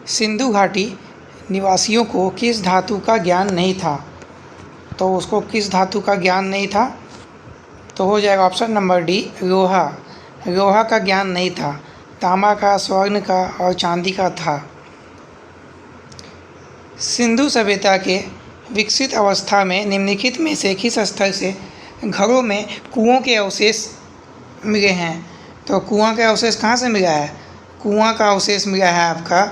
सिंधु घाटी निवासियों को किस धातु का ज्ञान नहीं था? तो उसको किस धातु का ज्ञान नहीं था? तो हो जाएगा ऑप्शन नंबर डी, लोहा। लोहा का ज्ञान नहीं था, तांबा का, स्वर्ण का और चांदी का था। सिंधु सभ्यता के विकसित अवस्था में निम्नलिखित में से किस स्थल से घरों में कुओं के अवशेष मिले हैं? तो कुआं के अवशेष कहाँ से मिला है? कुआं का अवशेष मिला है आपका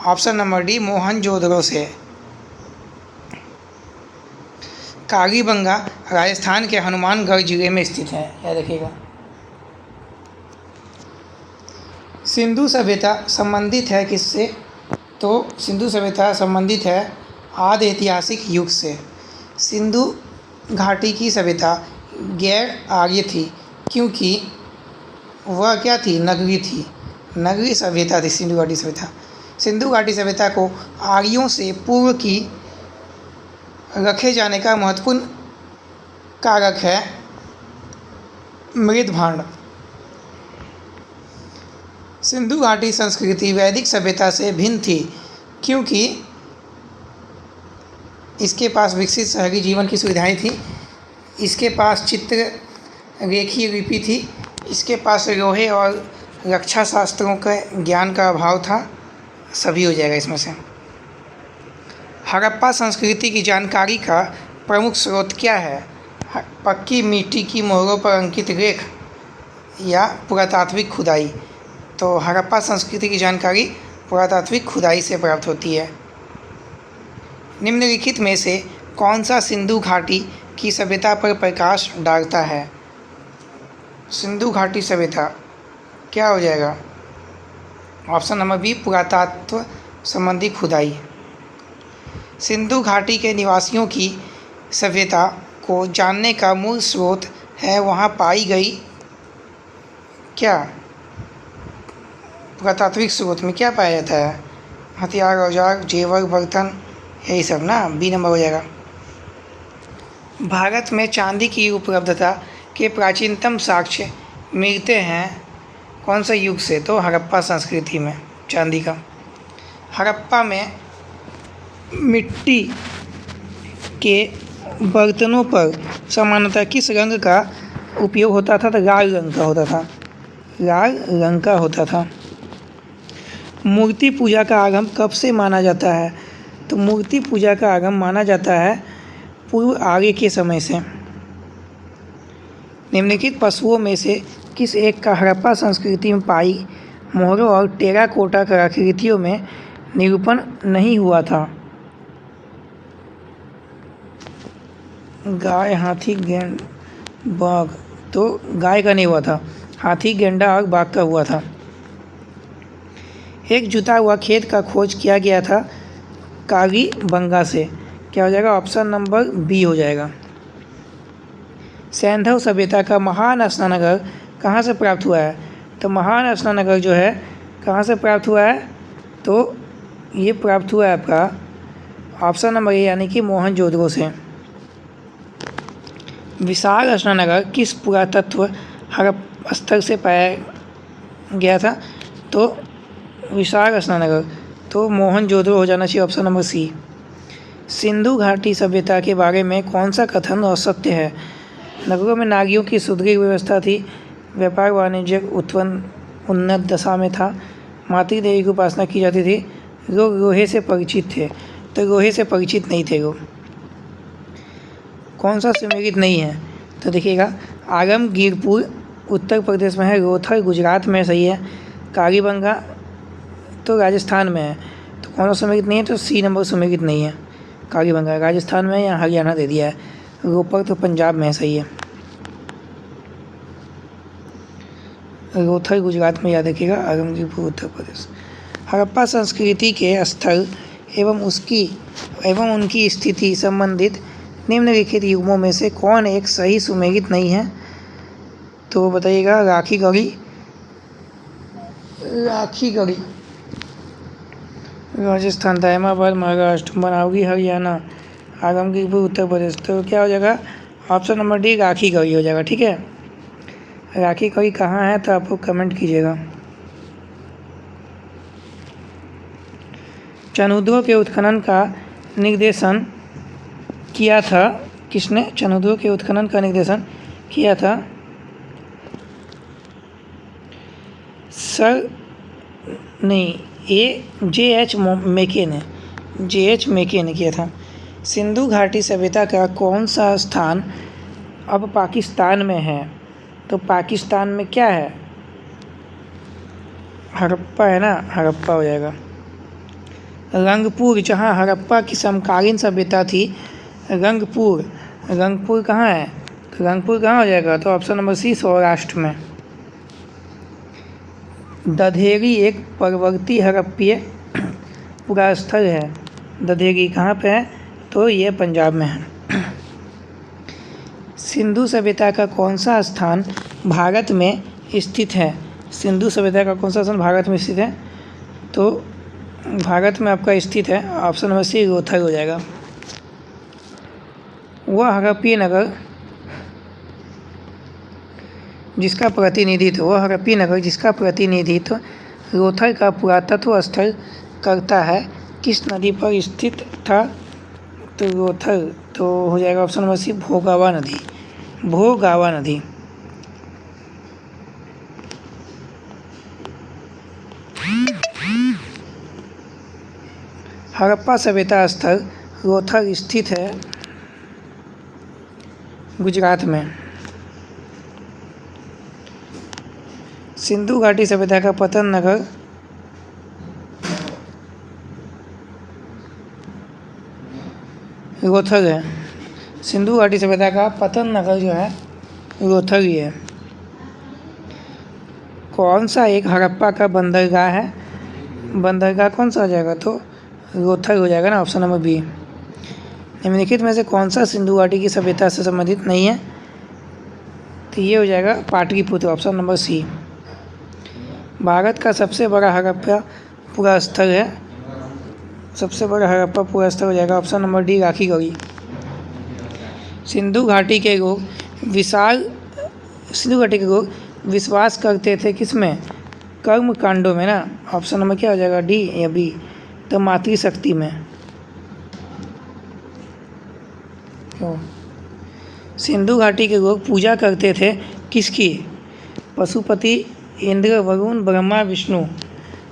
ऑप्शन नंबर डी, मोहनजोदड़ो से। कालीबंगा राजस्थान के हनुमानगढ़ जिले में स्थित है, याद रखिएगा। सिंधु सभ्यता संबंधित है किससे? तो सिंधु सभ्यता संबंधित है आदि ऐतिहासिक युग से। सिंधु घाटी की सभ्यता गैर आर्य थी क्योंकि वह क्या थी? नगरी थी, नगरी सभ्यता थी सिंधु घाटी सभ्यता। सिंधु घाटी सभ्यता को आर्यों से पूर्व की रखे जाने का महत्वपूर्ण कारक है मृदभांड। सिंधु घाटी संस्कृति वैदिक सभ्यता से भिन्न थी क्योंकि इसके पास विकसित शहरी जीवन की सुविधाएं थी, इसके पास चित्र रेखीय लिपि थी, इसके पास लोहे और रक्षा शास्त्रों के ज्ञान का अभाव था। सभी हो जाएगा इसमें से। हड़प्पा संस्कृति की जानकारी का प्रमुख स्रोत क्या है? पक्की मिट्टी की मोहरों पर अंकित रेख या पुरातात्विक खुदाई? तो हड़प्पा संस्कृति की जानकारी पुरातात्विक खुदाई से प्राप्त होती है। निम्नलिखित में से कौन सा सिंधु घाटी की सभ्यता पर प्रकाश डालता है? सिंधु घाटी सभ्यता क्या हो जाएगा? ऑप्शन नंबर बी, पुरातत्व संबंधी खुदाई। सिंधु घाटी के निवासियों की सभ्यता को जानने का मूल स्रोत है वहाँ पाई गई क्या? पुरातात्विक स्रोत में क्या पाया जाता है? हथियार, औजार, जेवर, बर्तन, यही सब ना। बी नंबर हो जाएगा। भारत में चांदी की उपलब्धता के प्राचीनतम साक्ष्य मिलते हैं कौन से युग से? तो हड़प्पा संस्कृति में चांदी का। हड़प्पा में मिट्टी के बर्तनों पर सामान्यतः किस रंग का उपयोग होता था? तो लाल रंग का होता था, लाल रंग का होता था। मूर्ति पूजा का आगम कब से माना जाता है? तो मूर्ति पूजा का आगम माना जाता है पूर्व आर्य के समय से। निम्नलिखित पशुओं में से किस एक का हड़प्पा संस्कृति में पाई मोहरों और टेराकोटा कलाकृतियों में निरूपण नहीं हुआ था? गाय, हाथी, गेंड, बाघ। तो गाय का नहीं हुआ था, हाथी, गेंडा और बाघ का हुआ था। एक जुता हुआ खेत का खोज किया गया था कालीबंगा से। क्या हो जाएगा? ऑप्शन नंबर बी हो जाएगा। सैंधव सभ्यता का महान स्नानघर कहाँ से प्राप्त हुआ है? तो महान स्नानघर जो है कहाँ से प्राप्त हुआ है? तो ये प्राप्त हुआ है आपका ऑप्शन नंबर ए यानी कि मोहनजोदड़ो से। विशाल स्नानघर किस पुरातत्व हड़प्पा स्थल से पाया गया था? तो विशाल स्नानघर तो मोहनजोदड़ो हो जाना चाहिए, ऑप्शन नंबर सी। सिंधु घाटी सभ्यता के बारे में कौन सा कथन और सत्य है? नगरों में नारियों की सुदृढ़ व्यवस्था थी, व्यापार वाणिज्य उन्नत दशा में था, मातृ देवी की उपासना की जाती थी, लोग लोहे से परिचित थे। तो लोहे से परिचित नहीं थे लोग। कौन सा सुमेलित नहीं है? तो देखिएगा, आलमगीरपुर उत्तर प्रदेश में है, रोहतक गुजरात में सही है, कालीबंगा तो राजस्थान में है। तो कौन सा सुमेलित नहीं है? तो सी नंबर सुमेलित नहीं है। कालीबंगा राजस्थान में या हरियाणा दे दिया है, रोहतक तो पंजाब में है, सही है। रोहतक गुजरात में याद रखिएगा, आलमगीरपुर उत्तर प्रदेश। हड़प्पा संस्कृति के स्थल एवं उनकी स्थिति संबंधित निम्नलिखित युगों में से कौन एक सही सुमेलित नहीं है? तो बताइएगा, राखी गढ़ी राजस्थान, दायमाबाद महाराष्ट्र, बनावगी हरियाणा, आलमगीरपुर उत्तर प्रदेश। तो क्या हो जाएगा? Option number D, Rakhi Garhi हो जाएगा। ठीक है, राखी गढ़ी कहाँ है तो आपको कमेंट कीजिएगा। चनुद्रों के उत्खनन का निर्देशन किया था। किसने चनुद्रों के उत्खनन का निर्देशन किया था? सर नहीं, J.H. मेके ने किया था। सिंधु घाटी सभ्यता का कौन सा स्थान अब पाकिस्तान में है? तो पाकिस्तान में क्या है? हड़प्पा है ना, हड़प्पा हो जाएगा। रंगपुर, जहाँ हड़प्पा की समकालीन सभ्यता थी, रंगपुर कहाँ है? रंगपुर कहाँ हो जाएगा? तो ऑप्शन नंबर सी, सौराष्ट्र में। दधेरी एक परवर्ती हड़प्पीय पुरास्थल है। दधेरी कहाँ पे है? तो ये पंजाब में है। सिंधु सभ्यता का कौन सा स्थान भारत में स्थित है? सिंधु सभ्यता का कौन सा स्थान भारत में स्थित है? तो भारत में आपका स्थित है ऑप्शन नंबर सी, रोहतक हो जाएगा। वह हड़प्पीय नगर जिसका प्रतिनिधित्व रोहतक का पुरातत्व स्थल करता है, किस नदी पर स्थित था? तो रोहतक, तो हो जाएगा ऑप्शन नंबर सी, भोगावा नदी। हड़प्पा सभ्यता स्थल रोहतक स्थित है गुजरात में। सिंधु घाटी सभ्यता का पतन नगर रोहतक है। सिंधु घाटी सभ्यता का पतन नगर जो है रोहतक ही है। कौन सा एक हड़प्पा का बंदरगाह है? बंदरगाह कौन सा हो जाएगा? तो रोहतक हो जाएगा ना, ऑप्शन नंबर बी। निम्नलिखित में से कौन सा सिंधु घाटी की सभ्यता से संबंधित नहीं है? तो ये हो जाएगा Pataliputra, option number C. Bharat का सबसे बड़ा हड़प्पा पूरा स्थल है, सबसे बड़ा हड़प्पा पूरा स्थल हो जाएगा option number D, Rakhigarhi. Sindhu घाटी के लोग विश्वास करते थे किसमें? कर्म कांडों में ना, ऑप्शन नंबर क्या हो जाएगा, डी या बी? तो मातृशक्ति में। सिंधु घाटी के लोग पूजा करते थे किसकी? पशुपति, इंद्र, वरुण, ब्रह्मा, विष्णु।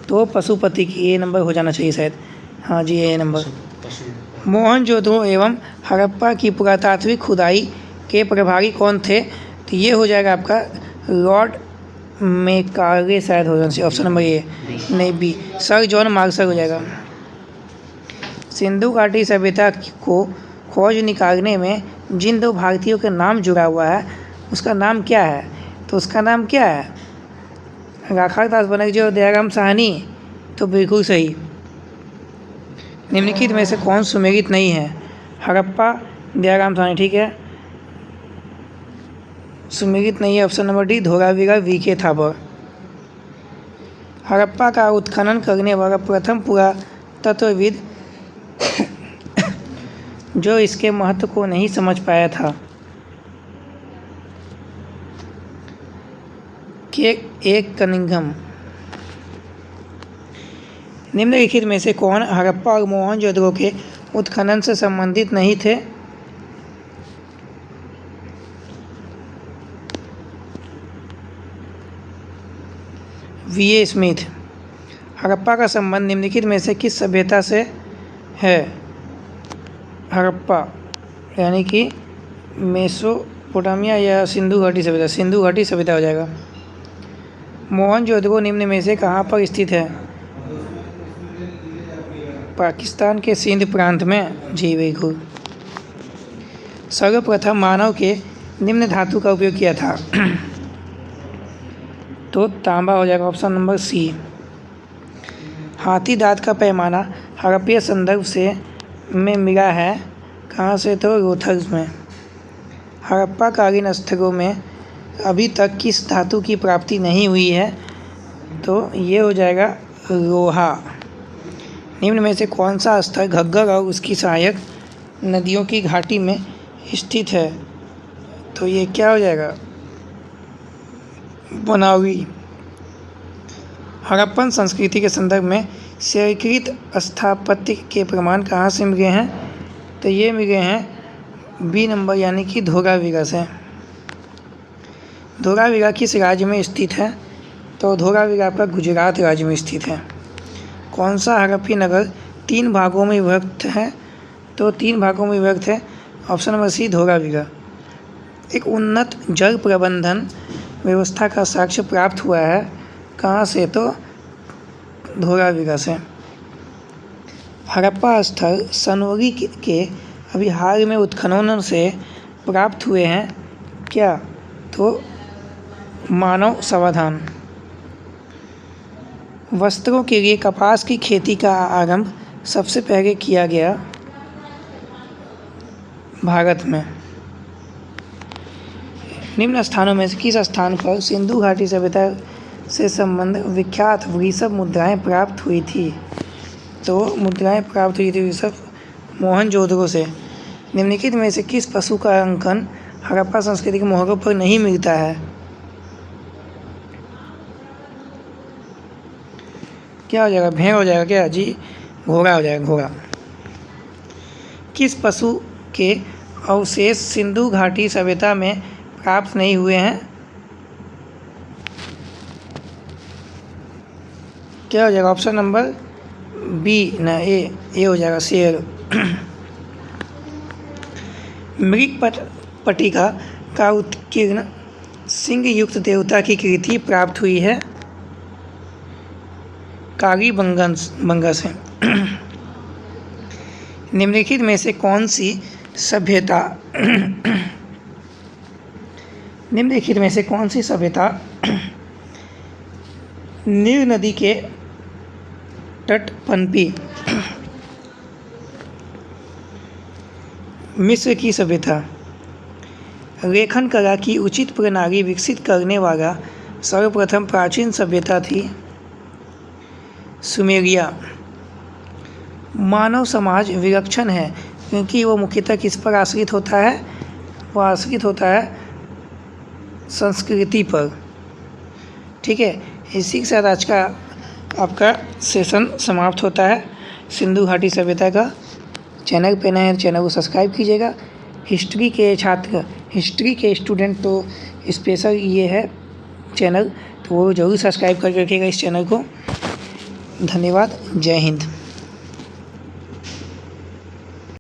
तो पशुपति की, ए नंबर हो जाना चाहिए शायद। हाँ जी, ए नंबर। मोहनजोदड़ो एवं हड़प्पा की पुरातात्विक खुदाई के प्रभारी कौन थे? तो ये हो जाएगा आपका लॉर्ड मेकाले शायद हो जाना चाहिए, ऑप्शन नंबर ए, नहीं बी, सर जॉन मार्शल हो जाएगा। सिंधु घाटी सभ्यता को खोज निकालने में जिन दो भारतीयों के नाम जुड़ा हुआ है उसका नाम क्या है? तो उसका नाम क्या है? राखालदास बनर्जी और दयाराम साहनी। तो बिल्कुल सही। निम्नलिखित में से कौन सुमेलित नहीं है? हड़प्पा, दयाराम साहनी, ठीक है। सुमेलित नहीं है option number D, Dholavira VK Thapar. Harappa का उत्खनन करने वाला प्रथम पुरातत्वविद जो इसके महत्व को नहीं समझ पाया था, एक कनिंघम। निम्नलिखित में से कौन हड़प्पा और मोहनजोदड़ो के उत्खनन से संबंधित नहीं थे? वी.ए. स्मिथ। हड़प्पा का संबंध निम्नलिखित में से किस सभ्यता से है? हड़प्पा यानी कि मेसोपोटामिया या सिंधु घाटी सभ्यता? सिंधु घाटी सभ्यता हो जाएगा। मोहनजोदड़ो निम्न में से कहाँ पर स्थित है? पाकिस्तान के सिंध प्रांत में। जी बिल्कुल। सर्वप्रथम मानव के निम्न धातु का उपयोग किया था? तो तांबा हो जाएगा, ऑप्शन नंबर सी। हाथी दांत का पैमाना हड़प्पीय संदर्भ से में मिला है कहाँ से? तो रोहतक में। हड़प्पा कालीन स्थलों में अभी तक किस धातु की प्राप्ति नहीं हुई है? तो ये हो जाएगा लोहा। निम्न में से कौन सा स्थल घग्गर और उसकी सहायक नदियों की घाटी में स्थित है? तो ये क्या हो जाएगा? बनावी। हड़प्पन संस्कृति के संदर्भ में स्वीकृत स्थापत्य के प्रमाण कहाँ से मिले हैं? तो ये मिले हैं बी नंबर यानी कि धोलावीरा से। धोलावीरा किस राज्य में स्थित है? तो धोलावीरा आपका गुजरात राज्य में स्थित है। कौन सा हड़प्पी नगर 3 भागों में विभक्त है? तो 3 भागों में विभक्त है। Option number C Dholavira. एक उन्नत जल प्रबंधन व्यवस्था का साक्ष्य प्राप्त हुआ है कहाँ से? तो धोलावीरा से। हड़प्पा स्थल सनोरी के अभी हाल में उत्खनन से प्राप्त हुए हैं क्या? तो मानव समाधान। वस्त्रों के लिए कपास की खेती का आरंभ सबसे पहले किया गया भारत में। निम्न स्थानों में से किस स्थान पर सिंधु घाटी सभ्यता से संबंध विख्यात वृषभ मुद्राएं प्राप्त हुई थी? तो मुद्राएं प्राप्त हुई थी वृषभ मोहनजोदड़ो से। निम्नलिखित में से किस पशु का अंकन हड़प्पा संस्कृति के मोहरों पर नहीं मिलता है? क्या हो जाएगा? भेड़ हो जाएगा क्या जी? घोड़ा हो जाएगा, घोड़ा। किस पशु के अवशेष सिंधु घाटी सभ्यता में प्राप्त नहीं हुए हैं? क्या हो जाएगा? ऑप्शन नंबर बी ना ए हो जाएगा, शेर। मृग पट्टिका का उत्कीर्ण सिंह युक्त देवता की कृति प्राप्त हुई है कालीबंगा से। निम्नलिखित में से कौन सी सभ्यता नील नदी के तट पनपी? मिस्र की सभ्यता। लेखन कला की उचित प्रणाली विकसित करने वाला सर्वप्रथम प्राचीन सभ्यता थी सुमेरिया। मानव समाज विलक्षण है क्योंकि वो मुख्यतः किस पर आश्रित होता है? वो आश्रित होता है संस्कृति पर। ठीक है, इसी के साथ आज का आपका सेशन समाप्त होता है सिंधु घाटी सभ्यता का। चैनल पे नए हैं, चैनल को सब्सक्राइब कीजिएगा। हिस्ट्री के छात्र, हिस्ट्री के स्टूडेंट तो स्पेशल ये है चैनल, तो वो ज़रूर सब्सक्राइब करके रखिएगा इस चैनल को। धन्यवाद। जय हिंद।